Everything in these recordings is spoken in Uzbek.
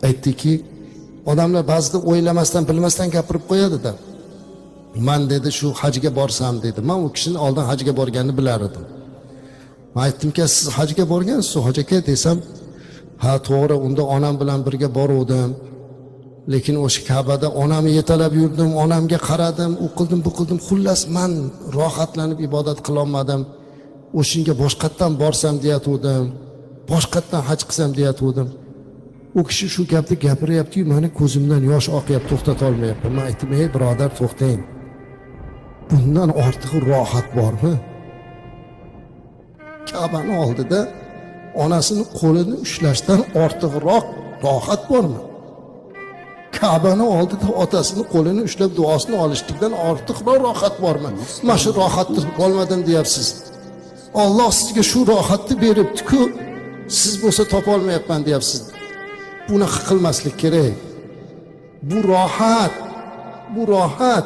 aytdiki, odamlar ba'zida o'ylamasdan, bilmasdan gapirib qo'yadi-da. Men dedi shu hajga borsam dedi. Men u kishini oldin hajga borganini bilar edim. Men aytdimki, siz hajga borgansiz, hoji aka desam, ha to'g'ri, unda onam bilan birga boruvdim. Lekin o'sha Ka'bada onamni yetalab yurdim, onamga qaradim, u qildim, bu qildim. Xullas men rohatlanib ibodat qila olmadim. O'shinga boshqatdan borsam deyatuvdim. Boshqatdan haj qilsam deyatuvdim. U kishi shu gapni gapiryapti-yu, meni ko'zimdan yosh oqyapti, to'xtata olmayapman. Men aytdim, "Ey birodar, to'xtang. Bundan ortiq rohat bormi?" Ka'bani oldida onasini qo'lini ushlashdan ortiqroq rohat bormi? Ka'bani oldida otasini qo'lini ushlab duosini olishlikdan ortiqroq rohat bormi? Mana shu rohatni olmadim deyapsiz. Alloh sizga shu rohatni beribdi-ku, siz bo'lsa topa olmayapman deyapsiz. Buni qilmaslik kerak. Bu rohat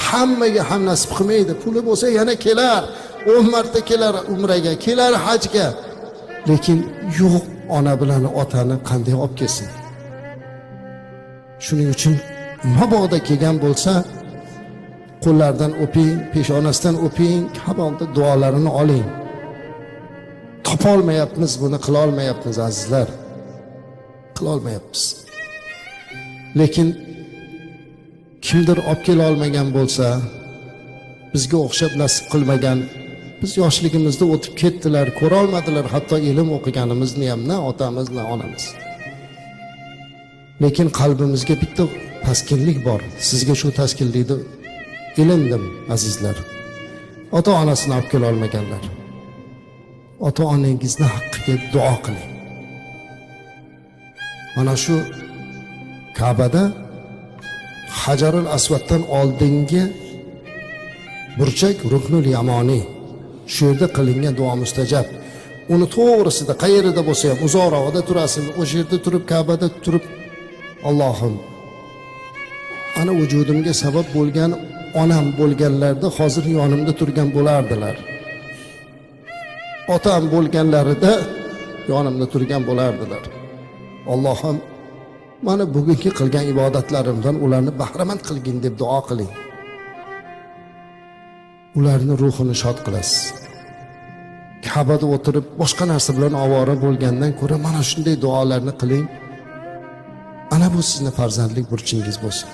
hammaga ham nasib qilmaydi. Puli bo'lsa yana kelar, 10 marta kelar umraga, kelar hajga. Lekin yo'q, ona bilan otani qanday olib kelsin? Shuning uchun mabodo kelgan bo'lsa, qo'llaridan o'ping, peshonasidan o'ping, hamda duolarini oling. Topa olmayapmiz, buni qila olmayapmiz azizlar. Qila olmayapmiz. Lekin kimdir olib kela olmagan bo'lsa, bizga o'xshab nasib qilmagan, biz yoshligimizda o'tib ketdilar, ko'ra olmadilar, hatto ilm o'qiganimizni ham, na otamiz, na onamiz. Lekin qalbimizga bitta taskinlik bor. Sizga shu taskinlikni ilindim azizlar. Ota-onasini olib kela olmaganlar. Ota-onangizni haqqiga duo qiling. Mana shu Ka'bada Hajarul Aswaddan oldingi burchak Ruknul Yamoni. Shu yerda qilingan duo mustajab. Uni to'g'risida qayerda bo'lsa ham, uzoqroqda turasin, o'sha yerda turib Ka'bada turib, Allohim, ana vujudimga sabab bo'lgan onam bo'lganlarda hozir yonimda turgan bo'lardilar. Otam bo'lganlarida yonimda turgan bo'lardilar. Allohim, mana bugungi qilgan ibodatlarimdan ularni bahramand qilgin deb duo qiling. Ularni ruhini shod qilasiz. Ka'bada o'tirib boshqa narsa bilan ovora bo'lgandan ko'ra mana shunday duolarni qiling. Ana bu sizning farzandlik burchingiz bo'lsin.